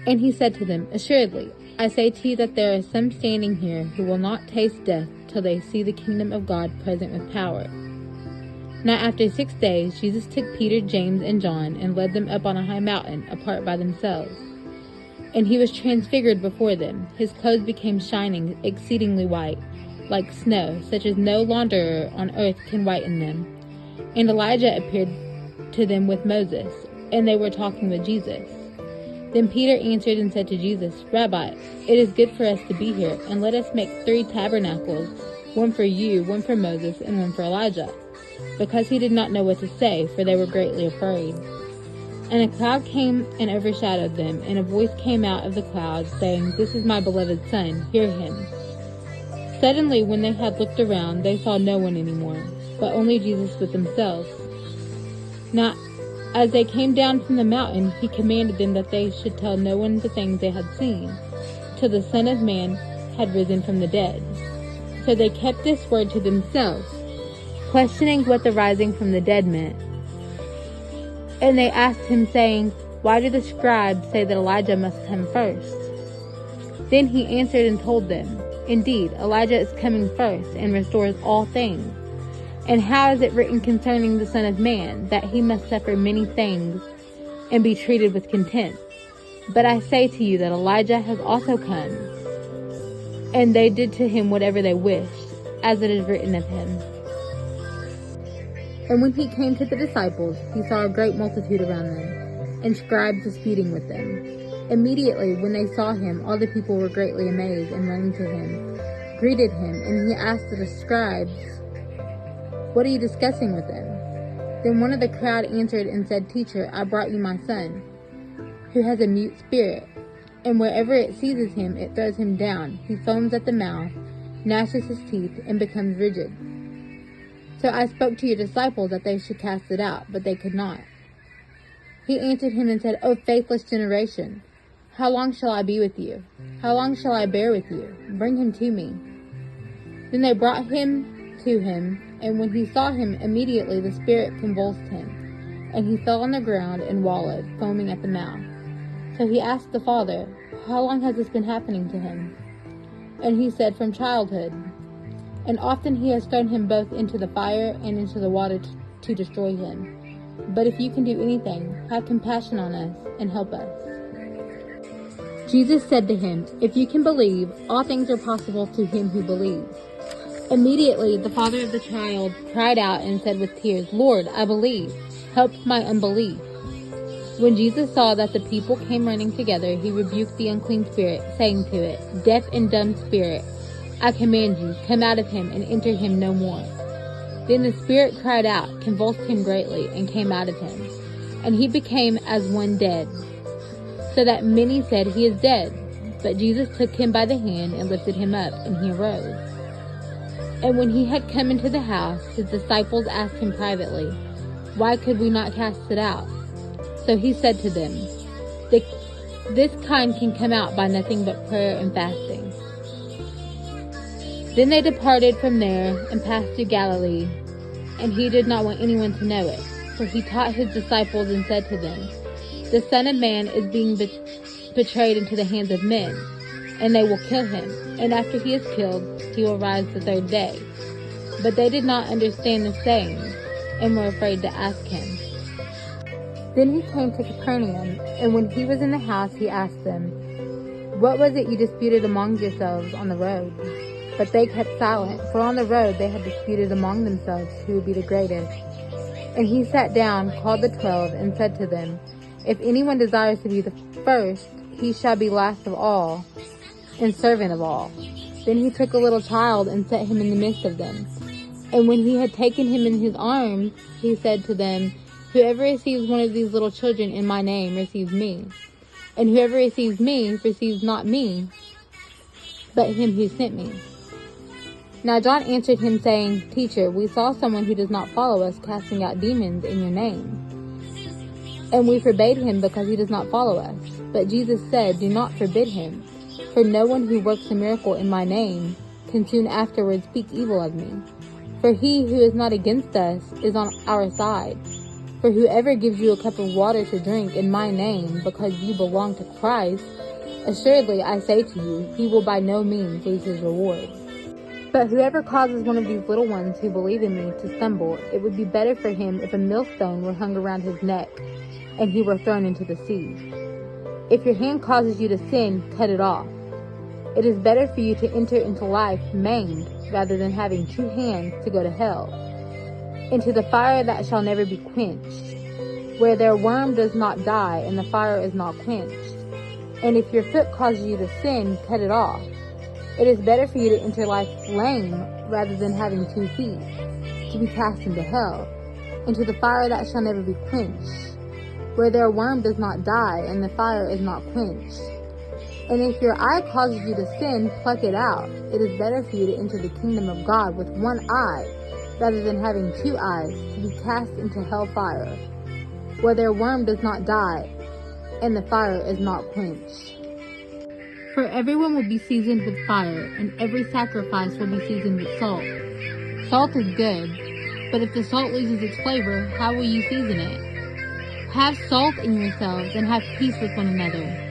And he said to them, Assuredly, I say to you that there are some standing here who will not taste death till they see the kingdom of God present with power. Now after 6 days, Jesus took Peter, James, and John, and led them up on a high mountain, apart by themselves. And he was transfigured before them. His clothes became shining, exceedingly white, like snow, such as no launderer on earth can whiten them. And Elijah appeared to them with Moses, and they were talking with Jesus. Then Peter answered and said to Jesus, Rabbi, it is good for us to be here, and let us make 3 tabernacles, one for you, one for Moses, and one for Elijah. Because he did not know what to say, for they were greatly afraid. And a cloud came and overshadowed them, and a voice came out of the cloud, saying, This is my beloved Son, hear him. Suddenly, when they had looked around, they saw no one anymore, but only Jesus with themselves. Now, as they came down from the mountain, he commanded them that they should tell no one the things they had seen, till the Son of Man had risen from the dead. So they kept this word to themselves, questioning what the rising from the dead meant. And they asked him, saying, Why do the scribes say that Elijah must come first? Then he answered and told them, Indeed, Elijah is coming first, and restores all things. And how is it written concerning the Son of Man, that he must suffer many things, and be treated with contempt? But I say to you that Elijah has also come, and they did to him whatever they wished, as it is written of him. And when he came to the disciples, he saw a great multitude around them, and scribes disputing with them. Immediately, when they saw him, all the people were greatly amazed, and running to him, greeted him, and he asked the scribes, What are you discussing with them? Then one of the crowd answered and said, Teacher, I brought you my son, who has a mute spirit, and wherever it seizes him, it throws him down. He foams at the mouth, gnashes his teeth, and becomes rigid. So I spoke to your disciples that they should cast it out, but they could not. He answered him and said, O faithless generation, how long shall I be with you? How long shall I bear with you? Bring him to me. Then they brought him to him, and when he saw him, immediately the spirit convulsed him, and he fell on the ground and wallowed, foaming at the mouth. So he asked the father, How long has this been happening to him? And he said, From childhood. And often he has thrown him both into the fire and into the water to destroy him. But if you can do anything, have compassion on us and help us. Jesus said to him, If you can believe, all things are possible to him who believes. Immediately the father of the child cried out and said with tears, Lord, I believe. Help my unbelief. When Jesus saw that the people came running together, he rebuked the unclean spirit, saying to it, Deaf and dumb spirit, I command you, come out of him and enter him no more. Then the spirit cried out, convulsed him greatly, and came out of him. And he became as one dead, so that many said, He is dead. But Jesus took him by the hand and lifted him up, and he arose. And when he had come into the house, his disciples asked him privately, Why could we not cast it out? So he said to them, This kind can come out by nothing but prayer and fasting. Then they departed from there and passed through Galilee, and he did not want anyone to know it. For he taught his disciples and said to them, The Son of Man is being betrayed into the hands of men, and they will kill him. And after he is killed, he will rise the 3rd day. But they did not understand the sayings, and were afraid to ask him. Then he came to Capernaum, and when he was in the house, he asked them, What was it you disputed among yourselves on the road? But they kept silent, for on the road they had disputed among themselves who would be the greatest. And he sat down, called the 12, and said to them, If anyone desires to be the first, he shall be last of all, and servant of all. Then he took a little child and set him in the midst of them. And when he had taken him in his arms, he said to them, Whoever receives one of these little children in my name receives me. And whoever receives me receives not me, but him who sent me. Now John answered him, saying, Teacher, we saw someone who does not follow us casting out demons in your name. And we forbade him because he does not follow us. But Jesus said, Do not forbid him, for no one who works a miracle in my name can soon afterwards speak evil of me. For he who is not against us is on our side. For whoever gives you a cup of water to drink in my name, because you belong to Christ, assuredly I say to you, he will by no means lose his reward. But whoever causes one of these little ones who believe in me to stumble, it would be better for him if a millstone were hung around his neck, and he were thrown into the sea. If your hand causes you to sin, cut it off. It is better for you to enter into life maimed, rather than having 2 hands to go to hell, into the fire that shall never be quenched, where their worm does not die and the fire is not quenched. And if your foot causes you to sin, cut it off. It is better for you to enter life lame, rather than having 2 feet, to be cast into hell, into the fire that shall never be quenched, where their worm does not die and the fire is not quenched. And if your eye causes you to sin, pluck it out. It is better for you to enter the kingdom of God with 1 eye, rather than having 2 eyes, to be cast into hellfire, where their worm does not die, and the fire is not quenched. For everyone will be seasoned with fire, and every sacrifice will be seasoned with salt. Salt is good, but if the salt loses its flavor, how will you season it? Have salt in yourselves, and have peace with one another.